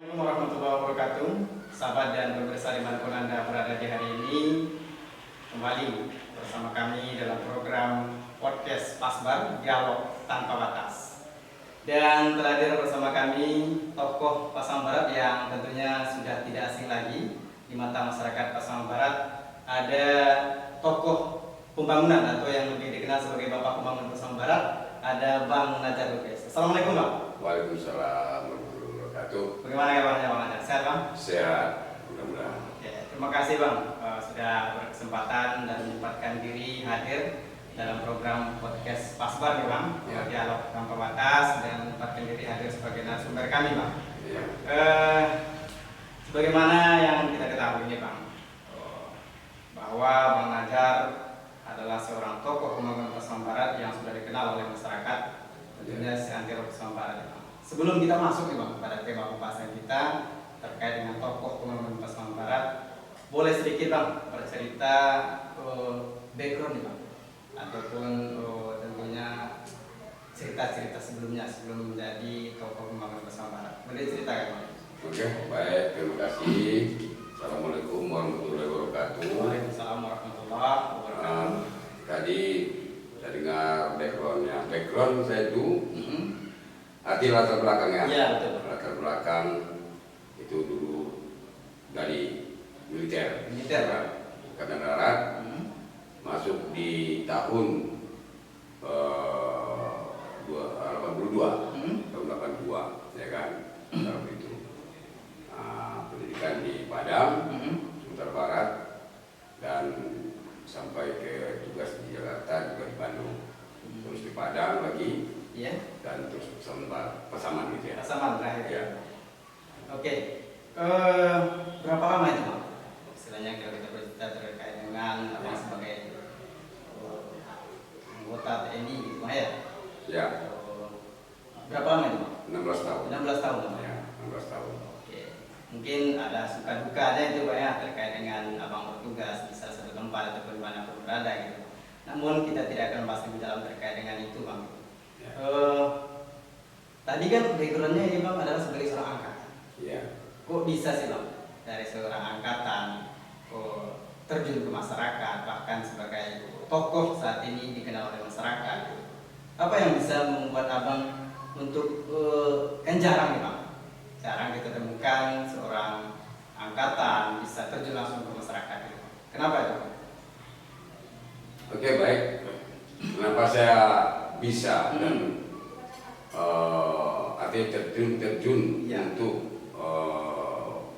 Assalamualaikum warahmatullahi wabarakatuh. Sahabat dan pemirsa dimanapun Anda berada di hari ini, kembali bersama kami dalam program podcast Pasbar Dialog Tanpa Batas. Dan telah hadir bersama kami tokoh Pasaman Barat yang tentunya sudah tidak asing lagi di mata masyarakat Pasaman Barat. Ada tokoh pembangunan atau yang lebih dikenal sebagai Bapak Pembangunan Pasaman Barat, ada Bang Najar Lukis. Assalamualaikum Bang. Waalaikumsalam warahmatullahi wabarakatuh. Bagaimana kabarnya Bang Najar? Sehat Bang? Sehat, mudah-mudahan. Oke, terima kasih Bang sudah berkesempatan dan menyempatkan diri hadir dalam program podcast Pasbar ya Bang, Dialog Tanpa Batas, dan menyempatkan diri hadir sebagai narasumber kami Bang. Ya. Sebagaimana yang kita ketahui ini Bang, bahwa Bang Najar adalah seorang tokoh pembangunan Pasaman Barat yang sudah dikenal oleh masyarakat, tentunya seantero Pasaman Barat ya Bang. Sebelum kita masuk nih Bang pada tema pembahasan kita terkait dengan tokoh pembangunan Pasaman Barat, boleh sedikit Bang bercerita background nih Bang, ataupun tentunya cerita-cerita sebelumnya sebelum menjadi tokoh pembangunan Pasaman Barat. Boleh ceritakan Bang? Oke, baik, terima kasih. Assalamualaikum warahmatullahi wabarakatuh. Waalaikumsalam warahmatullahi wabarakatuh. Tadi saya dengar backgroundnya. Background saya itu arti latar belakangnya. Iya betul. Latar belakang itu dulu dari militer. Angkatan Darat. Masuk di tahun 82, tahun 82, ya kan, tahun itu. Pendidikan di Padang, Sumatera Barat, dan sampai ke tugas di Jakarta juga di Bandung, terus di Padang lagi, dan terus Pasaman gitu ya. Pasaman terakhir. Ya. Oke, berapa lama itu Bang? Istilahnya kalau kita bercerita terkait dengan apa sebagai anggota TNI gitu Bang ya? Ya. Berapa lama itu Bang? 16 tahun. 16 tahun Bang? Ya, 16 tahun. Oke, mungkin ada suka dukanya itu Bang ya terkait dengan abang bertugas di salah satu tempat ataupun mana pun berada gitu. Namun kita tidak akan bahas lebih dalam terkait dengan itu Bang. Ya. Tadi kan backgroundnya ini Bang adalah sebagai seorang angkatan. Ya. Kok bisa sih Bang dari seorang angkatan kok terjun ke masyarakat, bahkan sebagai tokoh saat ini dikenal oleh masyarakat? Apa yang bisa membuat abang untuk kan jarang nih Bang, jarang kita temukan seorang angkatan bisa terjun langsung ke masyarakat gitu. Kenapa itu Bang? Oke, baik. Kenapa saya bisa dan artinya terjun Ya. untuk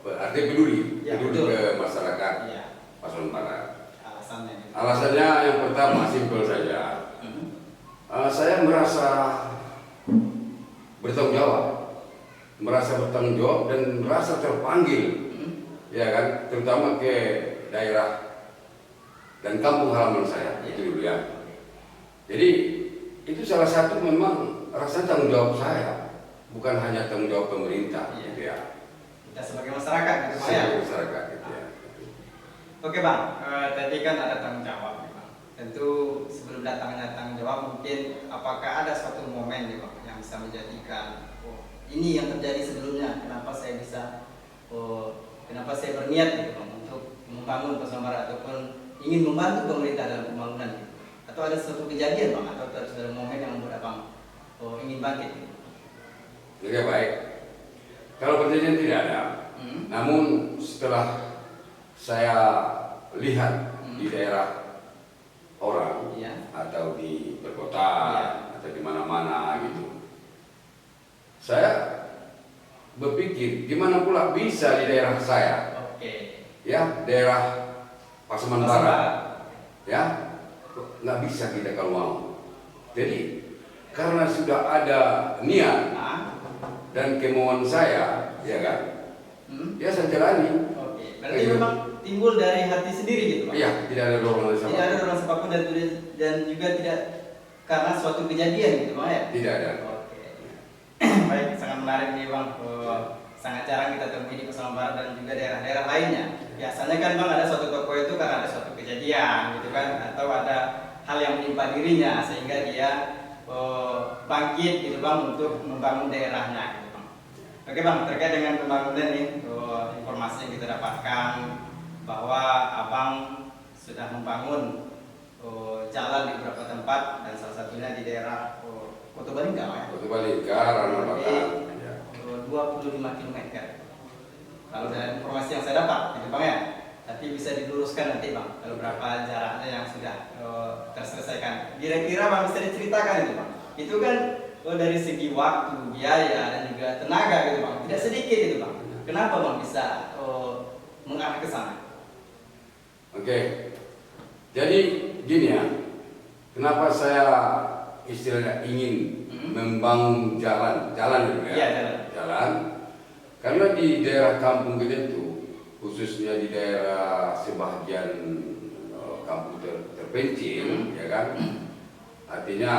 artinya peduli Ya, peduli betul. ke masyarakat Iya, Pasaman Barat. alasannya gitu. Alasannya yang pertama simpel saja. Saya merasa bertanggung jawab dan merasa terpanggil, ya kan, terutama ke daerah dan kampung halaman saya itu dulu ya. Jadi itu salah satu memang rasa tanggung jawab saya, bukan hanya tanggung jawab pemerintah, gitu ya. Kita sebagai masyarakat gitu Bang ya. Sebagai masyarakat gitu ya. Oke Bang, tadi kan ada tanggung jawab nih Bang. Tentu sebelum datangnya tanggung jawab, mungkin apakah ada suatu momen nih Bang yang bisa menjadikan ini yang terjadi sebelumnya, kenapa saya bisa kenapa saya berniat gitu Bang untuk membangun Pasaman Barat ataupun ingin membantu pemerintah dalam pembangunan gitu. Atau ada suatu kejadian Bang atau ada suatu momen yang membuat Abang ingin bangkit gitu. Oke, baik. Kalau perjanjian tidak ada, namun setelah saya lihat di daerah orang atau di perkota atau di mana-mana gitu, saya berpikir gimana pula bisa di daerah saya, ya daerah Pasaman Barat, ya nggak bisa kita kalau mau. Jadi karena sudah ada niat dan kemauan saya, ya kan, ya saya jalani. Berarti memang timbul dari hati sendiri gitu Pak? Iya, tidak ada dorongan dari Tidak ada dorongan siapapun dan juga tidak karena suatu kejadian gitu Bang ya? Tidak ada. Oke. Baik, sangat menarik nih Bang. Sangat jarang kita temui di Pasaman Barat dan juga daerah-daerah lainnya. Biasanya kan Bang ada suatu tokoh itu karena ada suatu kejadian gitu kan, atau ada hal yang menimpa dirinya sehingga dia bangkit gitu Bang untuk membangun daerahnya gitu Bang. Oke Bang, terkait dengan pembangunan nih, informasi yang kita dapatkan bahwa Abang sudah membangun jalan di beberapa tempat dan salah satunya di daerah Kota Balingka, Bang, ya? Kota Balingka, Ranabatan. Ya. 25 km. Kalau dari informasi yang saya dapat, gitu Bang ya. Tapi bisa diluruskan nanti Bang, kalau berapa jaraknya yang sudah terselesaikan. Kira-kira Bang bisa diceritakan itu Bang. Itu kan dari segi waktu, biaya dan juga tenaga gitu Bang. Tidak sedikit itu Bang. Kenapa Bang bisa mengarah ke sana? Oke. Jadi gini ya. Kenapa saya istilahnya ingin membangun jalan dulu ya. Iya, Jalan. Karena di daerah kampung kita itu, khususnya di daerah sebagian kampung terpencil, ya kan, artinya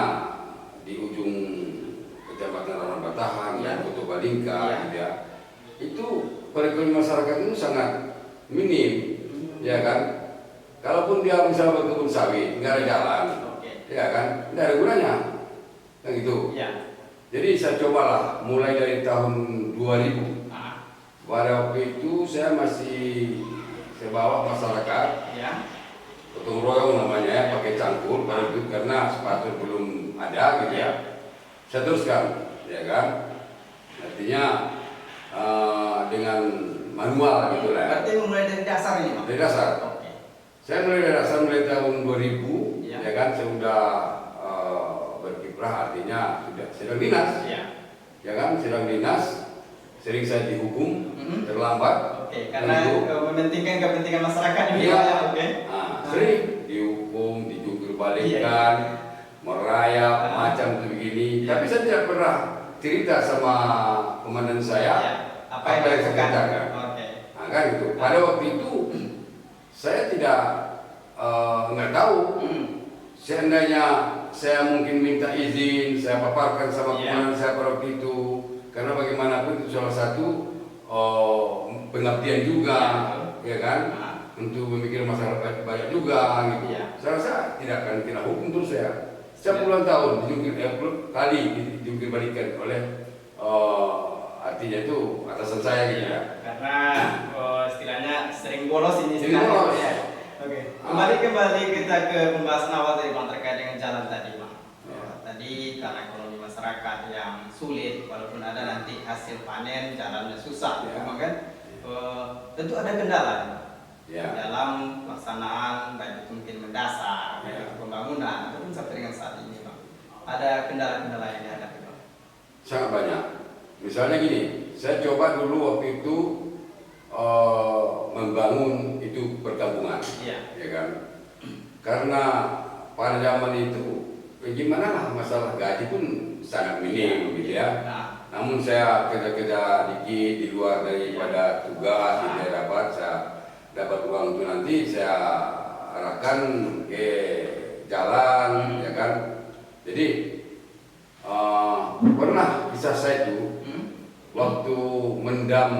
di ujung kecamatan Ranabatahan dan Kota Balingka, gitu ya, itu perekonomian masyarakat itu sangat minim, ya kan. Kalaupun dia bisa berkebun sawit, nggak ada jalan, ya kan, nggak ada gunanya, kan gitu. Ya. Jadi saya cobalah mulai dari tahun 2000. Pada waktu itu saya masih bawa masyarakat, Ya. gotong royong namanya ya, pakai cangkul pada itu karena sepatu belum ada gitu ya. Saya teruskan, ya kan. Artinya dengan manual gitu lah. Berarti mulai dari dasar ini Bang? Dari dasar. Oke. Saya mulai dari dasar mulai tahun 2000, Ya. ya kan. Saya sudah berkiprah, artinya sudah sedang dinas, ya kan, sedang dinas. Sering saya dihukum terlambat. Oke, karena mementingkan kepentingan masyarakat juga. Iya. Oke. Sering dihukum, dijungkir balikan, merayap, macam itu begini. Tapi saya tidak pernah cerita sama komandan saya apa yang saya kerjakan. Oke. Nah, kan itu. Pada waktu itu saya tidak nggak tahu. Seandainya saya mungkin minta izin, saya paparkan sama komandan saya pada waktu itu. Karena bagaimanapun itu salah satu pengabdian juga, ya kan, untuk memikirkan masyarakat banyak juga, gitu. Saya rasa tidak akan kena hukum terus saya. Setiap puluhan tahun dijungkir balikan oleh artinya itu atasan saya gitu ya. Karena istilahnya sering bolos ini. Sering bolos. Ya. Oke. Kembali kita ke pembahasan awal tadi Bang terkait dengan jalan tadi Bang. Tadi karena ekonomi masyarakat yang sulit, walaupun ada nanti hasil panen jalannya susah, kan? Tentu ada kendala dalam pelaksanaan, baik itu mungkin mendasar, baik itu pembangunan, ataupun sampai dengan saat ini, Bang. Ada kendala-kendala yang dihadapi, Bang? Sangat banyak. Misalnya gini, saya coba dulu waktu itu membangun itu perkampungan, ya kan? Karena pada zaman itu gimana lah, masalah gaji pun sangat minim gitu ya. Namun saya kerja-kerja dikit di luar daripada tugas yang saya dapat, saya dapat uang itu nanti saya arahkan ke jalan, ya kan. Jadi pernah kisah saya itu waktu mendam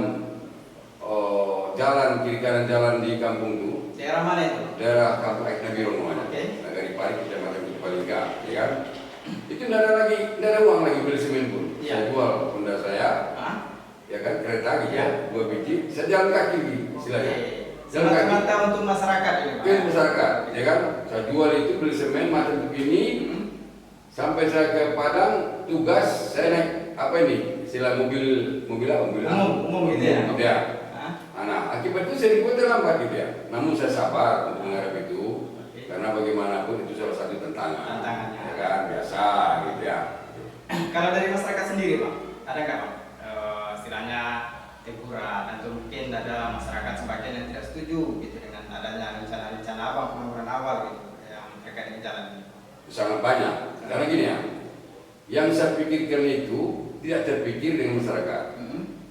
jalan kiri kanan jalan di kampung itu. Daerah mana itu? Daerah kampung Eknabiro namanya. Nagari Pari, kecamatan Balingka, ya kan. Itu tidak ada uang lagi beli semen pun. Saya jual Honda saya, ya kan, kereta gitu ya, 2 biji. Saya jalan kaki istilahnya. Semata-mata untuk masyarakat ini, Pak. Untuk masyarakat, ya kan. Saya jual itu beli semen macam begini. Sampai saya ke Padang, tugas saya naik apa ini? Istilah mobil umum gitu ya. Gitu ya. Nah, akibat itu saya dibuat terlambat gitu ya. Namun saya sabar untuk menghadapi itu. Karena bagaimanapun itu salah satu tantangan, ya kan, biasa gitu ya. Kalau dari masyarakat sendiri Bang, ada nggak Bang istilahnya teguran atau mungkin ada masyarakat sebagian yang tidak setuju gitu dengan adanya rencana-rencana Abang pembangunan awal gitu yang terkait dengan jalan ini? Sangat banyak. Karena gini ya, yang saya pikirkan itu tidak terpikir dengan masyarakat.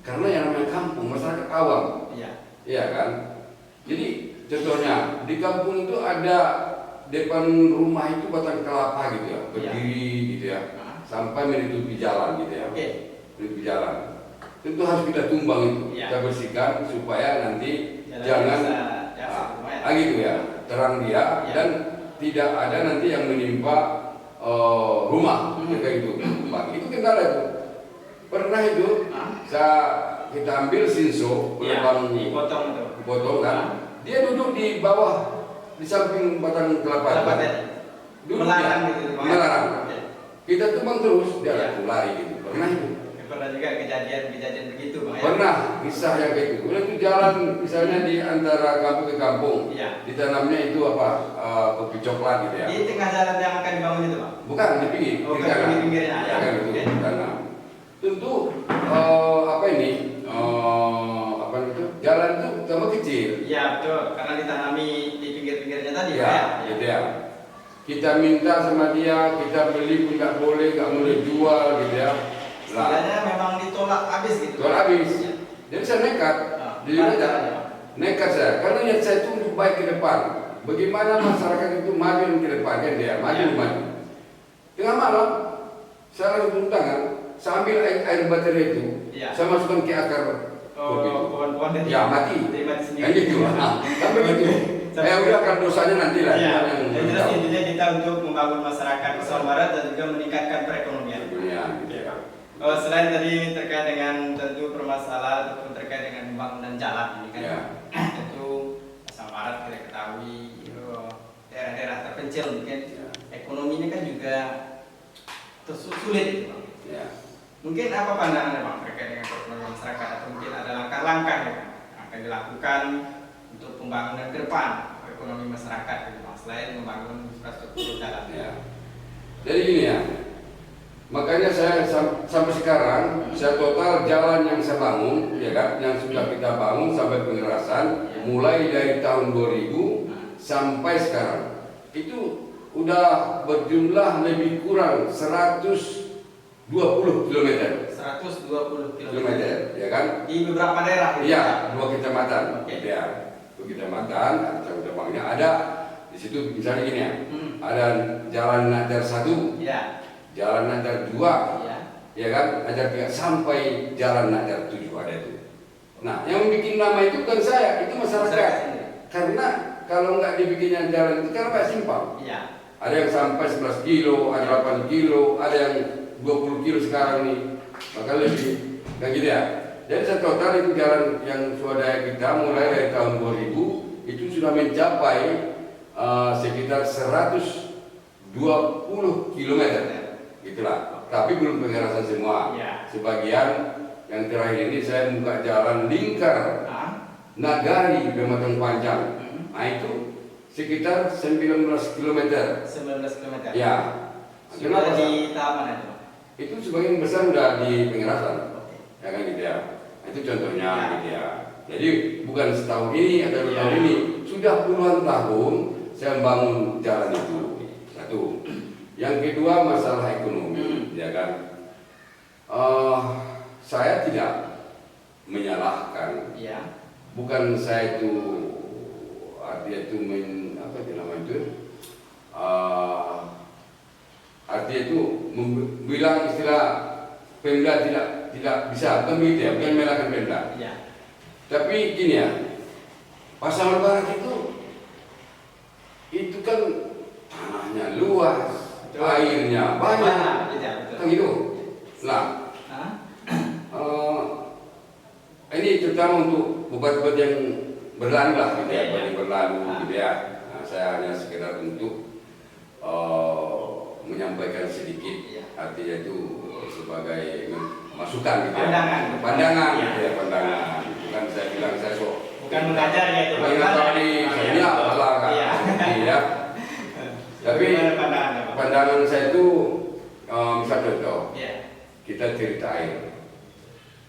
Karena yang namanya kampung, masyarakat awam. Iya kan? Jadi contohnya di kampung itu ada depan rumah itu batang kelapa gitu ya, berdiri gitu ya, sampai menutupi jalan gitu ya, menutupi jalan. Tentu harus kita tumbang itu, kita bersihkan supaya nanti jangan gitu ya, terang dia dan tidak ada nanti yang menimpa rumah kayak itu. Itu kendala itu. pernah itu kita ambil sinso, lubang dipotong kan, dia duduk di bawah, di samping batang kelapa duduk melarang dia, gitu, melarang. ya. Kita tumbang terus, dia Ya. lari gitu. Pernah itu. Pernah juga kejadian begitu, Bang. Pernah kisah yang kayak gitu. Udah itu jalan misalnya di antara kampung ke kampung, Iya. ditanamnya itu apa, kopi coklat gitu ya. Di tengah jalan yang akan dibangun itu, Bang. Bukan di pinggir, Oh, di bukan, kanan. di pinggirnya, ya. Kan itu Oke. ditanam. Tentu apa ini, apa itu, jalan itu tambah kecil. Iya, betul. Karena ditanami di pinggir-pinggirnya tadi, Ya, Pak. gitu ya. Kita minta sama dia, kita beli pun nggak boleh jual gitu ya. Istilahnya memang ditolak habis gitu. Jual habis. Ya. Jadi saya nekat. Jadi Gimana nekat. caranya, Pak? Nekat saya, karena niat saya itu untuk baik ke depan. Bagaimana masyarakat itu maju ke depan kan dia, maju Ya. maju. Tengah malam, saya langsung turun tangan, saya ambil air baterai itu, Ya. saya masukkan ke akar kopi itu. Pohon-pohon dari Ya mati. dari mati sendiri. Kan gitu. Kan begitu. Ya udah akan dosanya nanti lah. Ya. yang Yang jelas tahu. intinya kita untuk membangun masyarakat Nusa Barat dan juga meningkatkan perekonomian. Ya, gitu ya. Selain tadi terkait dengan tentu permasalahan ataupun terkait dengan pembangunan jalan ini kan, Ya. tentu Nusa Barat kita ketahui daerah-daerah terpencil mungkin ekonominya kan juga sulit gitu, Bang. Ya. Mungkin apa pandangannya, Bang, terkait dengan perekonomian masyarakat atau mungkin ada langkah-langkah ya, Bang, yang akan dilakukan untuk pembangunan ke depan ekonomi masyarakat gitu, Bang, selain membangun infrastruktur jalan. Ya. Jadi gini ya, makanya saya sampai sekarang saya total jalan yang saya bangun, ya kan, yang sudah kita bangun sampai pengerasan, mulai dari tahun 2000 sampai sekarang itu udah berjumlah lebih kurang 120 km. 120 km. Ya kan? Di beberapa daerah gitu. Iya, 2 kecamatan. Oke. Ya, 2 kecamatan, cabang-cabangnya ada. Di situ misalnya gini ya, ada Jalan Najar 1, Iya. Jalan Najar 2, Iya. ya kan, Najar 3 sampai Jalan Najar 7 ada itu. Nah, yang bikin nama itu bukan saya, itu masyarakat. sendiri. Karena kalau nggak dibikinnya jalan itu karena Pak simpang. Iya. Ada yang sampai 11 kilo, ada 8 kilo, ada yang 20 kilo sekarang nih, maka lebih kayak gitu ya. Jadi setotal itu jalan yang swadaya kita mulai dari tahun 2000 itu sudah mencapai sekitar 120 km, gitulah. Tapi belum pengerasan semua. Ya. Sebagian yang terakhir ini saya buka jalan lingkar Nagari Pematang Panjang. Nah itu sekitar 19 km. 19 km. Ya. Sudah Kenapa? di tahap mana itu, Pak? Itu sebagian besar sudah di pengerasan. Oke. Ya kan gitu ya. Nah, itu contohnya Ya. gitu ya. Jadi bukan setahun ini atau 2 Ya. tahun ini, sudah puluhan tahun saya membangun jalan itu. Satu. Yang kedua masalah ekonomi, ya kan. Saya tidak menyalahkan. Iya. Bukan saya itu artinya itu apa itu namanya itu? Artinya itu bilang istilah Pemda tidak bisa, bukan begitu ya, bukan menyalahkan Pemda. Iya. Tapi gini ya, Pasaman Barat itu kan tanahnya luas, Betul. airnya banyak, Iya, betul. kan gitu. Nah, Hah? ini terutama untuk bupati-bupati yang berlalu lah, gitu ya, Iya. yang berlalu, gitu ya. Nah, saya hanya sekedar untuk menyampaikan sedikit, Iya. artinya itu sebagai masukan, gitu ya. Pandangan. Gitu Iya. ya, pandangan. Bukan saya bilang saya sok. Bukan mengajar ya itu, Bukan bagaimana? tadi, saya Iya. apalah kan. Iya. Iya. Tapi Bagaimana pandangannya, Pak? pandangan saya itu, misal contoh, Iya. kita cerita air.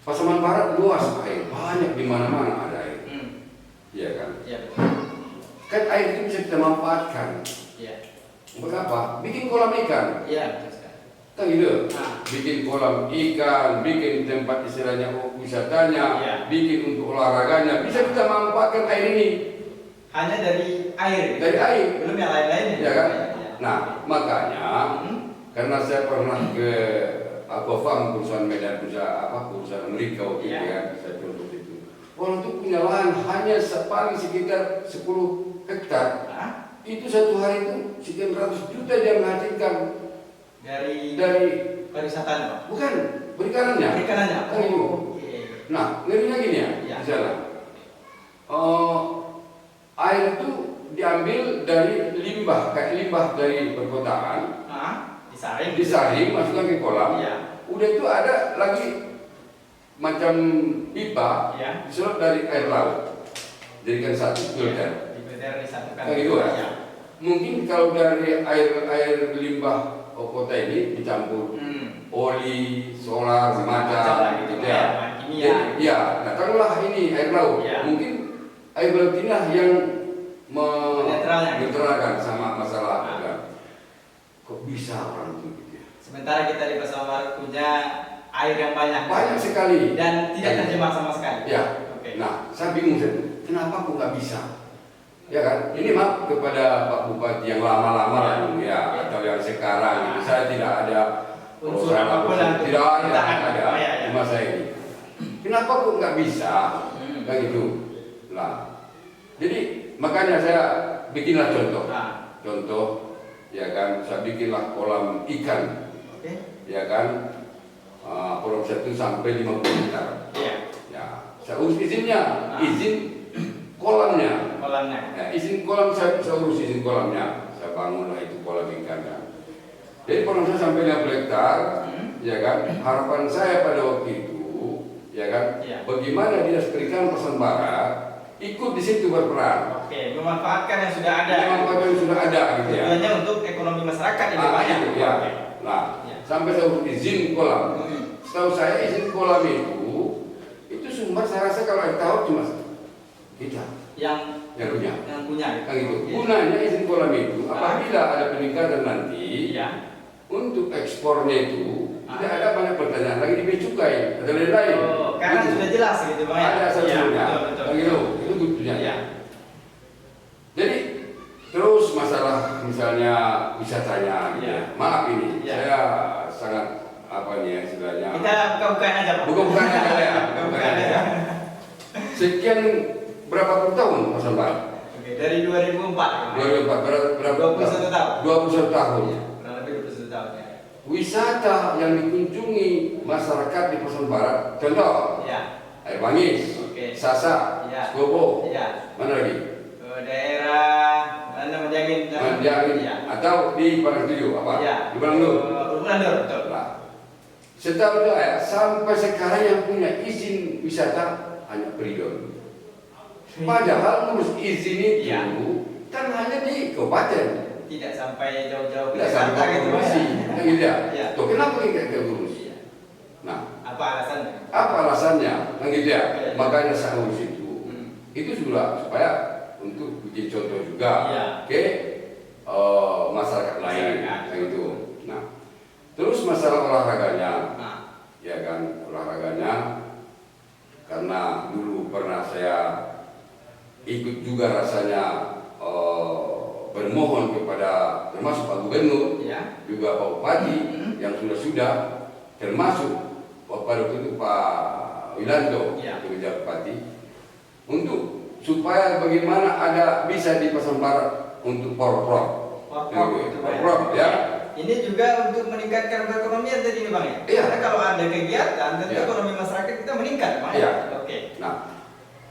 Pasaman Barat luas air, banyak di mana-mana ada air. Iya kan? Iya, betul. Kan air itu bisa kita manfaatkan. Iya. Untuk apa? Bikin kolam ikan. Iya, betul sekali. Kan gitu. Nah. Bikin kolam ikan, bikin tempat istilahnya wisatanya, Iya. bikin untuk olahraganya. Bisa kita manfaatkan air ini Hanya dari air. dari air. Belum yang lain-lainnya. Ya kan? Iya. Nah, makanya karena saya pernah ke Aquafarm perusahaan Medan, perusahaan Amerika waktu itu Iya. kan, saya contoh itu. Orang itu punya lahan hanya paling sekitar 10 hektar. Hah? Itu satu hari itu sekian ratus juta dia menghasilkan Dari dari pariwisatanya Pak? Bukan, perikanannya. Perikanannya. Kan itu. Oke. Nah, ngerinya gini ya, Ya. misalnya air itu diambil dari limbah, kayak limbah dari perkotaan, Disaring. disaring, masukkan ke kolam. Iya. Udah itu ada lagi macam pipa, Iya. diserap dari air laut, jadikan satu filter. Difilter disatukan. Kayak gitu ya. Iya. Mungkin kalau dari air limbah kota ini dicampur oli, solar, Macam-macam lah semacam gitu, gitu ya. bahan kimia. Jadi, ya, datanglah ini air laut. Ya. Mungkin air laut inilah yang Menetralnya. menetralkan sama masalah. Nah. Ya. Kok bisa orang itu gitu ya? Sementara kita di Pasar Barat punya air yang banyak. Banyak sekali. Dan tidak terjemah sama sekali. Ya. Oke. Nah, saya bingung saya. Kenapa kok nggak bisa? Ya kan? Ini maaf kepada Pak Bupati yang lama-lama lah, ya, atau yang sekarang. Gitu. Saya tidak ada Unsur apapun yang tidak ada, ditahan. ada Oh, ya, ya. di masa ini. Kenapa kok nggak bisa? Kan gitu. Nah, jadi makanya saya bikinlah contoh. Nah. Contoh, ya kan? Saya bikinlah kolam ikan, Oke. ya kan? Kolam satu sampai 50 hektar. Iya. Ya, saya urus izinnya, Nah. izin kolamnya. Kolamnya. Ya, izin kolam saya urus izin kolamnya. Saya bangunlah itu kolam ikannya. Jadi kolam saya sampai 50 hektar, ya kan? Harapan saya pada waktu itu, ya kan? Iya. Bagaimana Dinas Perikanan Pasar Barat ikut di situ berperan. Oke, memanfaatkan yang sudah ada. Memang yang sudah ada gitu ya. Tujuannya untuk ekonomi masyarakat ini banyak. Itu, ya. Oke. Nah, Ya. sampai saya urus izin kolam. Setahu saya izin kolam itu sumber saya rasa kalau air tawar cuma kita Yang punya. Yang punya. Kan gitu. Oke. Gunanya izin kolam itu apabila ada peningkatan nanti Iya. untuk ekspornya itu tidak ada banyak pertanyaan lagi di bea cukai atau lain-lain. Oh, karena Gitu. sudah jelas gitu Bang ya. Ada satunya. Iya, betul. Kan gitu. Itu tujuannya. Iya. Jadi terus masalah misalnya wisatanya gitu Iya. ya. Maaf ini Iya. saya sangat apa nih ya istilahnya. Kita buka-bukaan aja Pak. Bukan aja ya. Buka-bukaan aja. Sekian berapa puluh tahun Mas Ambar? Oke, dari 2004. 2004 berapa? 21 tahun. 21 tahun. Iya, kurang lebih 21 tahun ya. Wisata yang dikunjungi masyarakat di Pasar Barat, contoh Iya. Air Bangis, Oke. Sasa, Iya. Skobo, Iya. mana lagi? Ke daerah mana Menjangin. Manjangin, Iya. atau di Parangtuju apa? Iya. Di Balangdur. Balangdur, betul. Lah, setahu saya sampai sekarang yang punya izin wisata hanya Peridon. Padahal ngurus izin itu Iya. kan hanya di kabupaten. Tidak sampai jauh-jauh ke Tidak Jakarta sampai gitu Pak. provinsi, kan gitu ya. Iya. Tuh kenapa nggak urus? Iya. Nah, Apa alasannya? apa alasannya? Kan gitu ya. Iya. Makanya saya urus itu. Itu sudah supaya untuk bikin contoh juga Iya. ke masyarakat lain, Masyarakat. kan gitu. Nah, terus masalah olahraganya, Nah. ya kan olahraganya, karena dulu pernah saya ikut juga rasanya bermohon kepada termasuk Pak Gubernur, Iya. juga Pak Bupati yang sudah termasuk pada waktu itu Pak Wilanto, Iya. sebagai Bupati, untuk supaya bagaimana ada bisa di Pasar Barat untuk porprov, Porprov, ya. Ini juga untuk meningkatkan perekonomian tadi nih Bang ya. Iya. Karena kalau ada kegiatan, tentu Iya. ekonomi masyarakat kita meningkat Bang. Iya. Oke. Nah,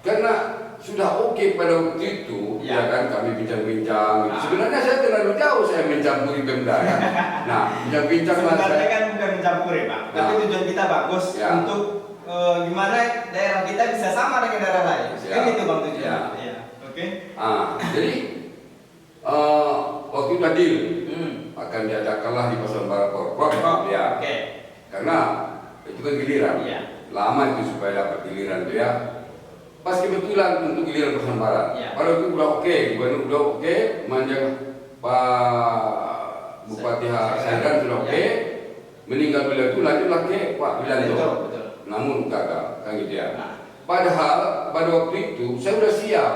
karena sudah oke pada waktu itu, Ya. ya kan kami bincang-bincang. Nah. Sebenarnya saya terlalu jauh saya mencampuri Pemda ya. Nah, bincang-bincang mas Sebenarnya saya. kan bukan mencampuri Pak, Nah. tapi tujuan kita bagus Ya. untuk gimana daerah kita bisa sama dengan daerah lain. Siap. Kan itu Bang tujuan. Ya. Iya. Oke. Jadi waktu itu adil Hmm. akan diadakanlah di Pasar Barat porprov, Porprov. ya. Oke. Karena itu kan giliran. Iya. Lama itu supaya dapat giliran itu ya. Pas kebetulan untuk giliran Pasar Barat. Iya. Pada itu udah oke, gubernur udah oke, manjang Pak Bupati Saidan sudah oke. Iya. Meninggal beliau itu lanjutlah ke Pak Wilanto. Betul, betul. Namun gagal, kan gitu ya. Nah. Padahal pada waktu itu saya sudah siap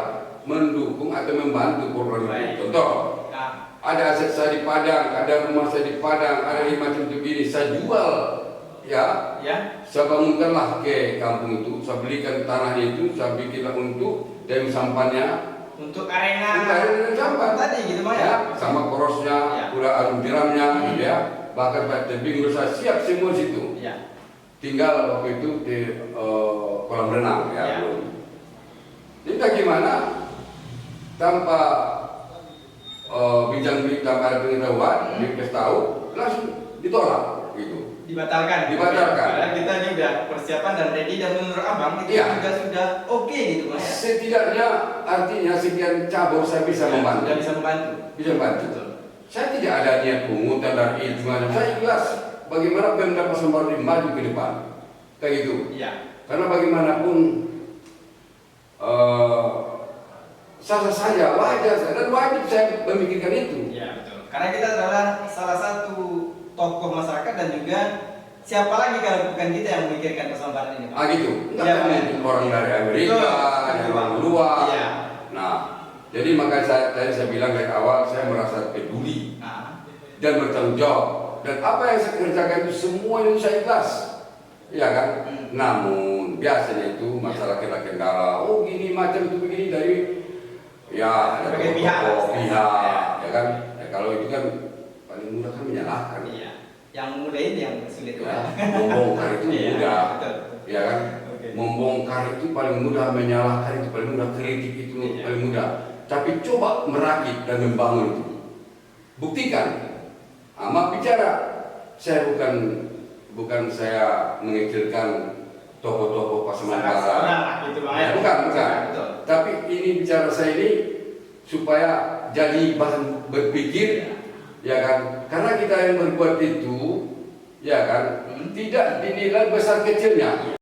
mendukung atau membantu program Baik. itu. Contoh, Nah. ada aset saya di Padang, ada rumah saya di Padang, ada macam begini, saya jual, ya. Ya. Saya bangunkanlah ke kampung itu, saya belikan tanahnya itu, saya bikinlah untuk dari sampannya, Untuk arena untuk ada dengan sampan tadi gitu Bang ya. sama korosnya, Ya. udah arum tiramnya, gitu ya. bahkan Pak Tebing berusaha siap semua situ. Ya. Tinggal waktu itu di kolam renang ya. Ya. Jadi bagaimana tanpa bincang-bincang tanpa ada pengetahuan, dikasih tahu langsung ditolak gitu. Dibatalkan. Padahal kita ini udah persiapan dan ready, dan menurut abang itu Iya. juga sudah oke gitu mas. Ya? Setidaknya artinya sekian cabur saya bisa membantu. Sudah bisa membantu. Bisa membantu. Betul. Saya tidak ada niat pungutan dan itu macam. Saya ikhlas bagaimana Pemda Pasar Baru ini maju ke depan. Kayak gitu. Iya. Karena bagaimanapun sah-sah saja, wajar saya, dan wajib saya memikirkan itu. Iya betul. Karena kita adalah salah satu tokoh masyarakat dan juga siapa lagi kalau bukan kita yang memikirkan persoalan ini, Pak? Ah gitu. Enggak Iya, kan Pak. orang dari Amerika, Betul. dari orang luar. Iya. Nah, jadi makanya tadi saya bilang dari awal saya merasa peduli Nah, dan bertanggung jawab, dan apa yang saya kerjakan itu semua itu saya ikhlas, ya kan? Namun biasanya itu masalah kena kendala, oh gini macam itu begini dari ya ada berbagai pihak, pihak, ya kan? Ya, kalau itu kan paling mudah kan menyalahkan. iya. Yang mudah ini yang sulit, Ya, Pak. membongkar itu Iya, mudah, betul. ya kan? Oke. Membongkar itu paling mudah, menyalahkan itu paling mudah, kritik itu Iya. paling mudah. Tapi coba merakit dan membangun itu, buktikan. Amat bicara, saya bukan saya mengecilkan tokoh-tokoh Pasaman Salah Barat. seorang lah gitu, Bang. Ya, bukan. Betul. Tapi ini bicara saya ini supaya jadi bahan berpikir, ya kan? Karena kita yang berbuat itu, ya kan, tidak dinilai besar kecilnya.